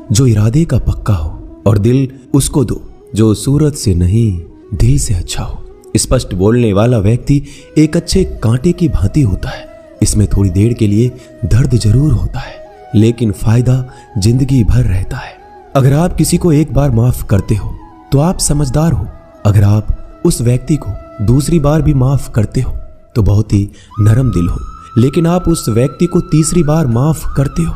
जो इरादे का पक्का हो, और दिल उसको दो जो सूरत से नहीं दिल से अच्छा हो। स्पष्ट बोलने वाला व्यक्ति एक अच्छे कांटे की भांति होता है। इसमें थोड़ी देर के लिए दर्द जरूर होता है, लेकिन फायदा जिंदगी भर रहता है। अगर आप किसी को एक बार माफ करते हो तो आप समझदार हो। अगर आप उस व्यक्ति को दूसरी बार भी माफ करते हो तो बहुत ही नरम दिल हो। लेकिन आप उस व्यक्ति को तीसरी बार माफ करते हो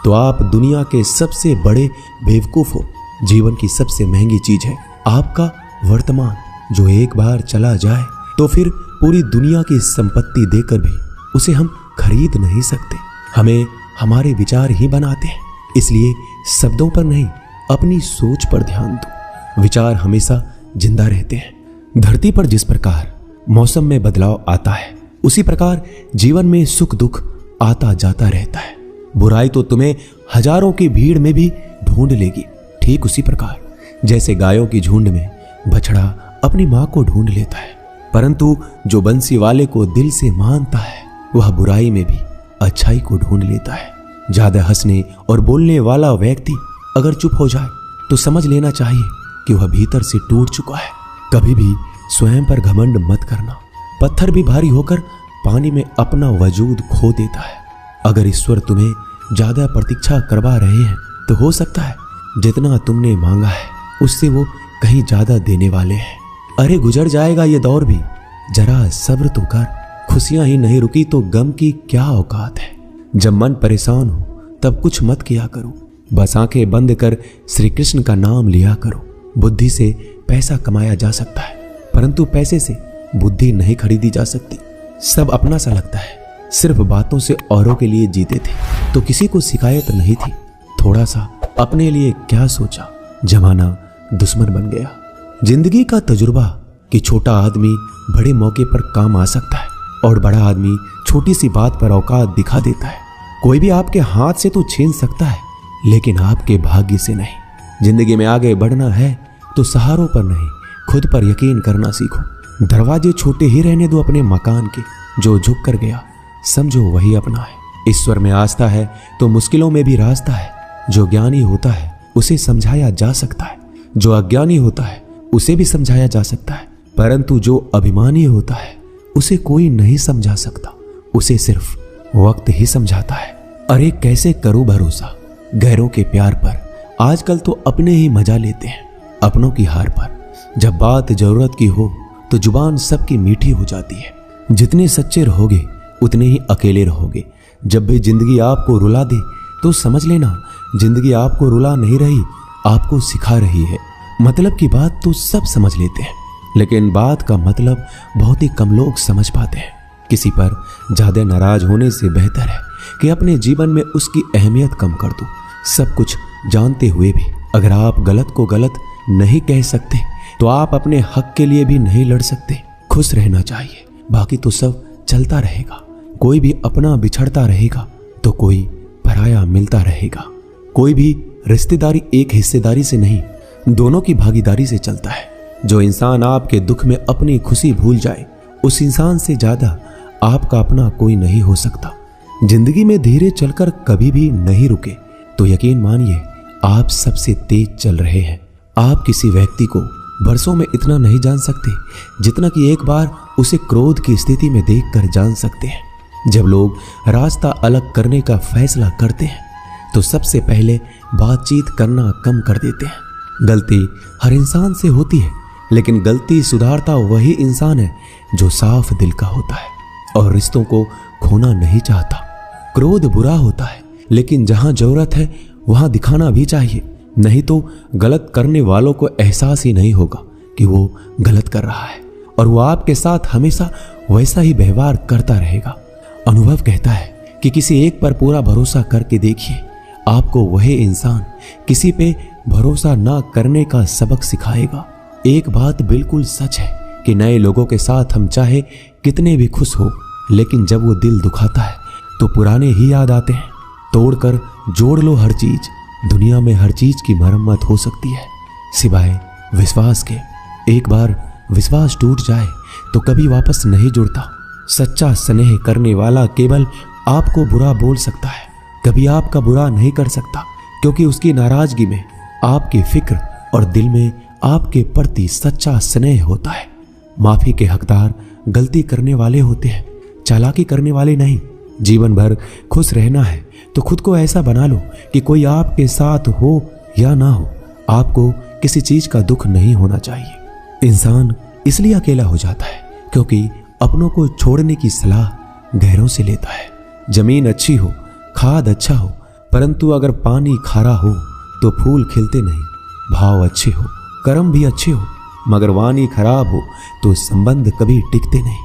तो आप दुनिया के सबसे बड़े बेवकूफ हो। जीवन की सबसे महंगी चीज है आपका वर्तमान, जो एक बार चला जाए तो फिर पूरी दुनिया की संपत्ति देकर भी उसे हम खरीद नहीं सकते। हमें हमारे विचार ही बनाते हैं, इसलिए शब्दों पर नहीं अपनी सोच पर ध्यान दो। विचार हमेशा जिंदा रहते हैं। धरती पर जिस प्रकार मौसम में बदलाव आता है, उसी प्रकार जीवन में सुख दुख आता जाता रहता है। बुराई तो तुम्हें हजारों की भीड़ में भी ढूंढ लेगी, ठीक उसी प्रकार जैसे गायों की झुंड में बछड़ा अपनी मां को ढूंढ लेता है। परंतु जो बंसी वाले को दिल से मानता है, वह बुराई में भी अच्छाई को ढूंढ लेता है। ज्यादा हंसने और बोलने वाला व्यक्ति अगर चुप हो जाए तो समझ लेना चाहिए कि वह भीतर से टूट चुका है। कभी भी स्वयं पर घमंड मत करना। पत्थर भी भारी होकर पानी में अपना वजूद खो देता है। अगर ईश्वर तुम्हें ज्यादा प्रतीक्षा करवा रहे हैं तो हो सकता है जितना तुमने मांगा है उससे वो कहीं ज्यादा देने वाले हैं। अरे गुजर जाएगा ये दौर भी, जरा सब्र तो कर। खुशियां ही नहीं रुकी तो गम की क्या औकात है। जब मन परेशान हो तब कुछ मत किया करो, बस आंखें बंद कर श्री कृष्ण का नाम लिया करो। बुद्धि से पैसा कमाया जा सकता है, परंतु पैसे से बुद्धि नहीं खरीदी जा सकती। सब अपना सा लगता है। सिर्फ बातों से औरों के लिए जीते थे तो किसी को शिकायत नहीं थी। थोड़ा सा अपने लिए क्या सोचा, जमाना दुश्मन बन गया। जिंदगी का तजुर्बा कि छोटा आदमी बड़े मौके पर काम आ सकता है और बड़ा आदमी छोटी सी बात पर औकात दिखा देता है। कोई भी आपके हाथ से तो छीन सकता है, लेकिन आपके भाग्य से नहीं। जिंदगी में आगे बढ़ना है तो सहारों पर नहीं, खुद पर यकीन करना सीखो। दरवाजे छोटे ही रहने दो अपने मकान के, जो झुक कर गया समझो वही अपना है। ईश्वर में आस्था है तो मुश्किलों में भी रास्ता है। जो ज्ञानी होता है उसे समझाया जा सकता है, जो अज्ञानी होता है उसे भी समझाया जा सकता है, परंतु जो अभिमानी होता है उसे कोई नहीं समझा सकता, उसे सिर्फ वक्त ही समझाता है। अरे कैसे करो भरोसा गैरों के प्यार पर, आजकल तो अपने ही मजा लेते हैं अपनों की हार पर। जब बात जरूरत की हो तो जुबान सबकी मीठी हो जाती है। जितने सच्चे रहोगे उतने ही अकेले रहोगे। जब भी जिंदगी आपको रुला दे तो समझ लेना जिंदगी आपको रुला नहीं रही, आपको सिखा रही है। मतलब की बात तो सब समझ लेते हैं, लेकिन बात का मतलब बहुत ही कम लोग समझ पाते हैं। किसी पर ज्यादा नाराज होने से बेहतर है कि अपने जीवन में उसकी अहमियत कम कर दो। सब कुछ जानते हुए भी अगर आप गलत को गलत नहीं कह सकते तो आप अपने हक के लिए भी नहीं लड़ सकते। खुश रहना चाहिए, बाकी तो सब चलता रहेगा। कोई भी अपना बिछड़ता रहेगा तो कोई पराया मिलता रहेगा। कोई भी रिश्तेदारी एक हिस्सेदारी से नहीं, दोनों की भागीदारी से चलता है। जो इंसान आपके दुख में अपनी खुशी भूल जाए, उस इंसान से ज्यादा आपका अपना कोई नहीं हो सकता। जिंदगी में धीरे चलकर कभी भी नहीं रुके तो यकीन मानिए आप सबसे तेज चल रहे हैं। आप किसी व्यक्ति को बरसों में इतना नहीं जान सकते जितना कि एक बार उसे क्रोध की स्थिति में देखकर जान सकते हैं। जब लोग रास्ता अलग करने का फैसला करते हैं तो सबसे पहले बातचीत करना कम कर देते हैं। गलती हर इंसान से होती है, लेकिन गलती सुधारता वही इंसान है जो साफ दिल का होता है और रिश्तों को खोना नहीं चाहता। क्रोध बुरा होता है, लेकिन जहां जरूरत है वहां दिखाना भी चाहिए, नहीं तो गलत करने वालों को एहसास ही नहीं होगा कि वो गलत कर रहा है और वो आपके साथ हमेशा वैसा ही व्यवहार करता रहेगा। अनुभव कहता है कि किसी एक पर पूरा भरोसा करके देखिए, आपको वही इंसान किसी पे भरोसा ना करने का सबक सिखाएगा। एक बात बिल्कुल सच है कि नए लोगों के साथ हम चाहे कितने भी खुश हो, लेकिन जब वो दिल दुखाता है तो पुराने ही याद आते हैं। तोड़कर जोड़ लो हर चीज, दुनिया में हर चीज की मरम्मत हो सकती है सिवाय विश्वास के। एक बार विश्वास टूट जाए तो कभी वापस नहीं जुड़ता। सच्चा स्नेह करने वाला केवल आपको बुरा बोल सकता है, कभी आपका बुरा नहीं कर सकता। क्योंकि उसकी नाराजगी में आपकी फिक्र और दिल में आपके प्रति सच्चा स्नेह होता है। माफी के हकदार गलती करने वाले होते हैं, चालाकी करने वाले नहीं। जीवन भर खुश रहना है तो खुद को ऐसा बना लो कि कोई आपके साथ हो या ना हो, आपको किसी चीज का दुख नहीं होना चाहिए। इंसान इसलिए अकेला हो जाता है क्योंकि अपनों को छोड़ने की सलाह गैरों से लेता है। जमीन अच्छी हो, खाद अच्छा हो, परंतु अगर पानी खारा हो तो फूल खिलते नहीं। भाव अच्छे हो, कर्म भी अच्छे हो, मगर वाणी खराब हो तो संबंध कभी टिकते नहीं।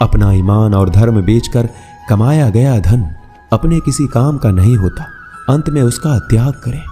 अपना ईमान और धर्म बेचकर कमाया गया धन अपने किसी काम का नहीं होता, अंत में उसका त्याग करें।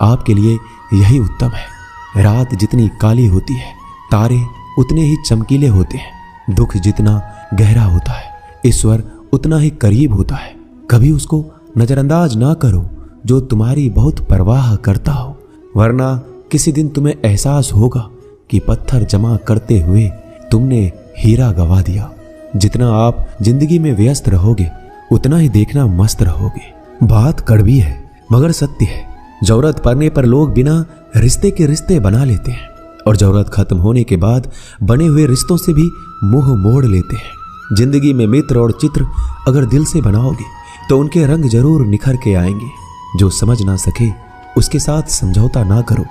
आपके लिए यही उत्तम है। रात जितनी काली होती है, तारे उतने ही चमकीले होते हैं। दुख जितना गहरा होता है, ईश्वर उतना ही करीब होता है। कभी उसको नजरअंदाज ना करो जो तुम्हारी बहुत परवाह करता हो, वरना किसी दिन तुम्हें एहसास होगा कि पत्थर जमा करते हुए तुमने हीरा गवा दिया। जितना आप जिंदगी में व्यस्त रहोगे उतना ही देखना मस्त रहोगे। बात कड़वी है मगर सत्य है। जरूरत पड़ने पर लोग बिना रिश्ते के रिश्ते बना लेते हैं और जरूरत खत्म होने के बाद बने हुए रिश्तों से भी मुंह मोड़ लेते हैं। जिंदगी में मित्र और चित्र अगर दिल से बनाओगे तो उनके रंग जरूर निखर के आएंगे। जो समझ ना सके उसके साथ समझौता ना करो,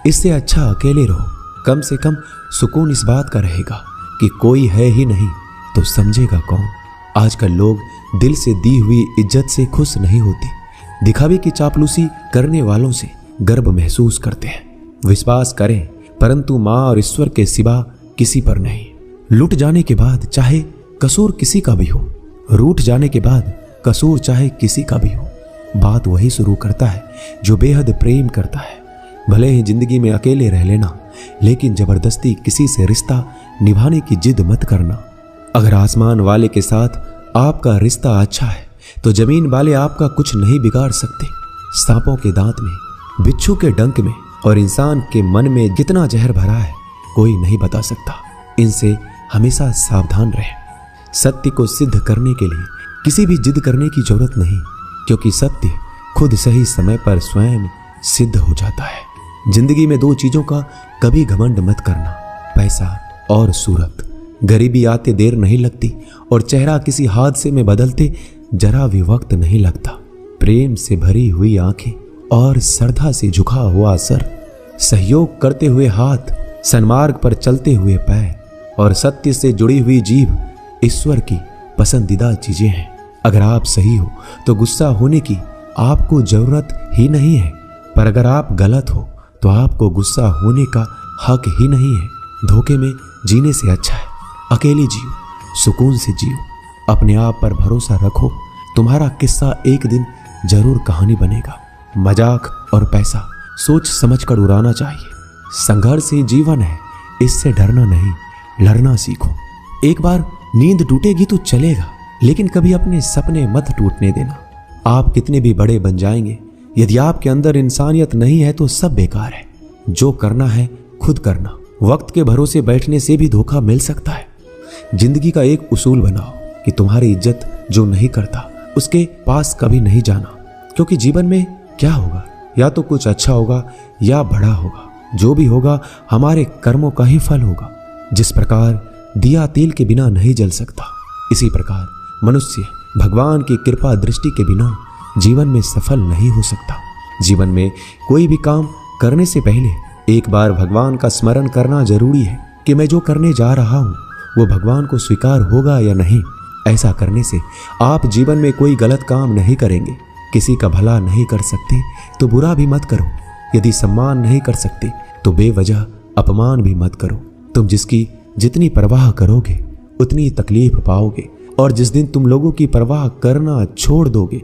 इससे अच्छा अकेले रहो। कम से कम सुकून इस बात का रहेगा कि कोई है ही नहीं तो समझेगा कौन। आजकल लोग दिल से दी हुई इज्जत से खुश नहीं होते, दिखावे की चापलूसी करने वालों से गर्व महसूस करते हैं। विश्वास करें परंतु मां और ईश्वर के सिवा किसी पर नहीं। लुट जाने के बाद चाहे कसूर किसी का भी हो, रूठ जाने के बाद कसूर चाहे किसी का भी हो, बात वही शुरू करता है जो बेहद प्रेम करता है। भले ही जिंदगी में अकेले रह लेना, लेकिन जबरदस्ती किसी से रिश्ता निभाने की जिद मत करना। अगर आसमान वाले के साथ आपका रिश्ता अच्छा है तो जमीन वाले आपका कुछ नहीं बिगाड़ सकते। सांपों के दांत में, बिच्छू के डंक में और इंसान के मन में कितना जहर भरा है कोई नहीं बता सकता। इनसे हमेशा सावधान रहें। सत्य को सिद्ध करने के लिए किसी भी जिद करने की जरूरत नहीं, क्योंकि सत्य खुद सही समय पर स्वयं सिद्ध हो जाता है। जिंदगी में दो चीजों का कभी घमंड मत करना, पैसा और सूरत। गरीबी आते देर नहीं लगती और चेहरा किसी हादसे में बदलते जरा भी वक्त नहीं लगता। प्रेम से भरी हुई आंखें और श्रद्धा से झुका हुआ सर, सहयोग करते हुए हाथ, सन्मार्ग पर चलते हुए पैर और सत्य से जुड़ी हुई जीभ ईश्वर की पसंदीदा चीजें हैं। अगर आप सही हो तो गुस्सा होने की आपको जरूरत ही नहीं है, पर अगर आप गलत हो तो आपको गुस्सा होने का हक ही नहीं है। धोखे में जीने से अच्छा है अकेले जियो, सुकून से जियो, अपने आप पर भरोसा रखो। तुम्हारा किस्सा एक दिन जरूर कहानी बनेगा। मजाक और पैसा सोच समझ कर उड़ाना चाहिए। संघर्ष ही जीवन है, इससे डरना नहीं, लड़ना सीखो। एक बार नींद टूटेगी तो चलेगा, लेकिन कभी अपने सपने मत टूटने देना। आप कितने भी बड़े बन जाएंगे, यदि आपके अंदर इंसानियत नहीं है तो सब बेकार है। जो करना है खुद करना। वक्त के भरोसे बैठने से भी धोखा मिल सकता है। जिंदगी का एक उसूल बनाओ कि तुम्हारी इज्जत जो नहीं करता उसके पास कभी नहीं जाना, क्योंकि जीवन में क्या होगा, या तो कुछ अच्छा होगा या बड़ा होगा। जो भी होगा हमारे कर्मों का ही फल होगा। जिस प्रकार दिया तेल के बिना नहीं जल सकता, इसी प्रकार मनुष्य भगवान की कृपा दृष्टि के बिना जीवन में सफल नहीं हो सकता। जीवन में कोई भी काम करने से पहले एक बार भगवान का स्मरण करना जरूरी है कि मैं जो करने जा रहा हूँ वो भगवान को स्वीकार होगा या नहीं। ऐसा करने से आप जीवन में कोई गलत काम नहीं करेंगे। किसी का भला नहीं कर सकते तो बुरा भी मत करो। यदि सम्मान नहीं कर सकते तो बेवजह अपमान भी मत करो। तुम जिसकी जितनी परवाह करोगे उतनी तकलीफ पाओगे, और जिस दिन तुम लोगों की परवाह करना छोड़ दोगे,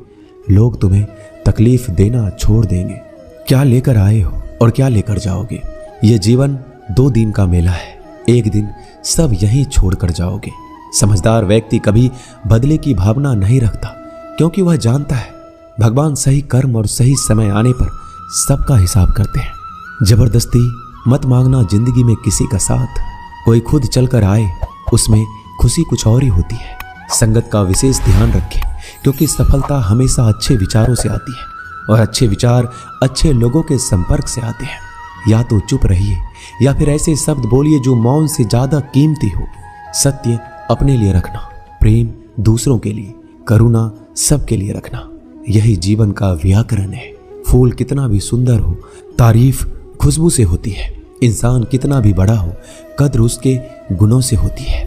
लोग तुम्हें तकलीफ देना छोड़ देंगे। क्या लेकर आए हो और क्या लेकर जाओगे? ये जीवन 2 दिन का मेला है, एक दिन सब यहीं छोड़कर जाओगे। समझदार व्यक्ति कभी बदले की भावना नहीं रखता, क्योंकि वह जानता है भगवान सही कर्म और सही समय आने पर सबका हिसाब करते हैं। जबरदस्ती मत मांगना जिंदगी में किसी का साथ। कोई खुद चलकर आए उसमें खुशी कुछ और ही होती है। संगत का विशेष ध्यान रखें, क्योंकि सफलता हमेशा अच्छे विचारों से आती है। और अच्छे विचार अच्छे लोगों के संपर्क से आते हैं। या तो चुप रहिए या फिर ऐसे शब्द बोलिए जो मौन से ज्यादा कीमती हो। सत्य अपने लिए रखना, प्रेम दूसरों के लिए, करुणा सबके लिए रखना, यही जीवन का व्याकरण है। फूल कितना भी सुंदर हो, तारीफ खुशबू से होती है। इंसान कितना भी बड़ा हो, कद्र उसके गुणों से होती है।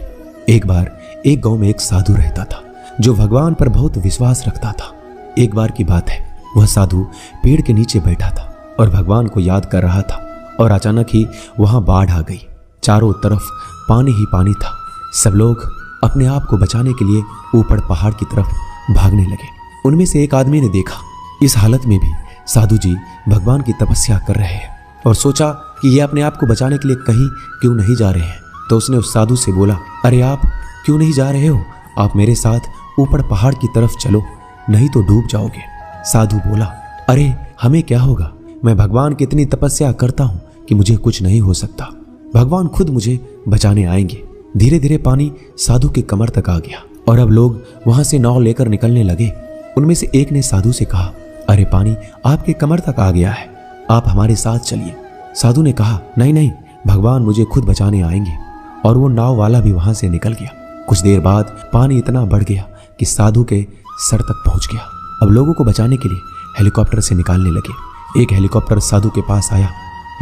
एक बार एक गांव में एक साधु रहता था जो भगवान पर बहुत विश्वास रखता था। एक बार की बात है, वह साधु पेड़ के नीचे बैठा था और भगवान को याद कर रहा था और अचानक ही वहां बाढ़ आ गई। चारों तरफ पानी ही पानी था। सब लोग अपने आप को बचाने के लिए ऊपर पहाड़ की तरफ भागने लगे। उनमें से एक आदमी ने देखा इस हालत में भी साधु जी भगवान की तपस्या कर रहे हैं और सोचा कि ये अपने आप को बचाने के लिए कहीं क्यों नहीं जा रहे हैं। तो उसने उस साधु से बोला, अरे आप क्यों नहीं जा रहे हो? आप मेरे साथ ऊपर पहाड़ की तरफ चलो, नहीं तो डूब जाओगे। साधु बोला, अरे हमें क्या होगा? मैं भगवान की इतनी तपस्या करता हूँ कि मुझे कुछ नहीं हो सकता। भगवान खुद मुझे बचाने आएंगे। धीरे धीरे पानी साधु के कमर तक आ गया और अब लोग वहां से नाव लेकर निकलने लगे। उनमें से एक ने साधु से कहा, अरे पानी आपके कमर तक आ गया है, आप हमारे साथ चलिए। साधु ने कहा, नहीं नहीं, भगवान मुझे खुद बचाने आएंगे। और वो नाव वाला भी वहां से निकल गया। कुछ देर बाद पानी इतना बढ़ गया कि साधु के सर तक पहुंच गया। अब लोगों को बचाने के लिए हेलीकॉप्टर से निकालने लगे। एक हेलीकॉप्टर साधु के पास आया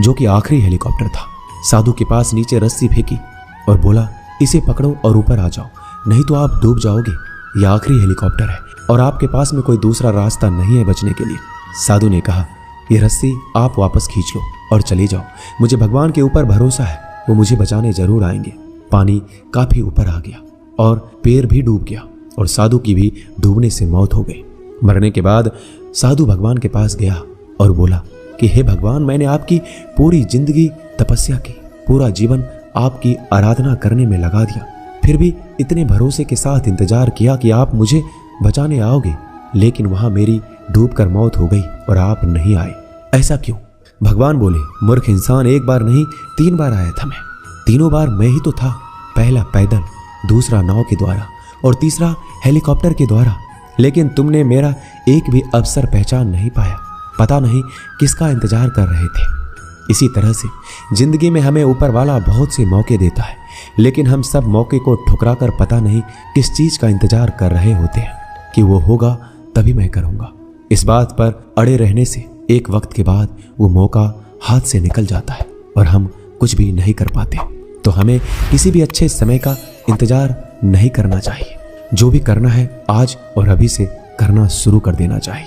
जो कि आखिरी हेलीकॉप्टर था। साधु के पास नीचे रस्सी फेंकी और बोला, इसे पकड़ो और ऊपर आ जाओ, नहीं तो आप डूब जाओगे। यह आखिरी हेलीकॉप्टर है और आपके पास में कोई दूसरा रास्ता नहीं है बचने के लिए। साधु ने कहा, यह रस्सी आप वापस खींच लो और चले जाओ। मुझे भगवान के ऊपर भरोसा है, वो मुझे बचाने जरूर आएंगे। पानी काफी ऊपर आ गया और पैर भी डूब गया और साधु की भी डूबने से मौत हो गई। मरने के बाद साधु भगवान के पास गया और बोला कि हे भगवान, मैंने आपकी पूरी जिंदगी तपस्या की, पूरा जीवन आपकी आराधना करने में लगा दिया, फिर भी इतने भरोसे के साथ इंतजार किया कि आप मुझे बचाने आओगे, लेकिन वहां मेरी डूबकर मौत हो गई और आप नहीं आए। ऐसा क्यों? भगवान बोले, मूर्ख इंसान, एक बार नहीं 3 बार आया था मैं। तीनों बार मैं ही तो था। पहला पैदल, दूसरा नाव के द्वारा और तीसरा हेलीकॉप्टर के द्वारा, लेकिन तुमने मेरा एक भी अवसर पहचान नहीं पाया। पता नहीं किसका इंतजार कर रहे थे। इसी तरह से जिंदगी में हमें ऊपर वाला बहुत से मौके देता है, लेकिन हम सब मौके को ठुकरा कर पता नहीं किस चीज का इंतजार कर रहे होते हैं कि वो होगा तभी मैं करूंगा। इस बात पर अड़े रहने से एक वक्त के बाद वो मौका हाथ से निकल जाता है और हम कुछ भी नहीं कर पाते। तो हमें किसी भी अच्छे समय का इंतजार नहीं करना चाहिए। जो भी करना है आज और अभी से करना शुरू कर देना चाहिए।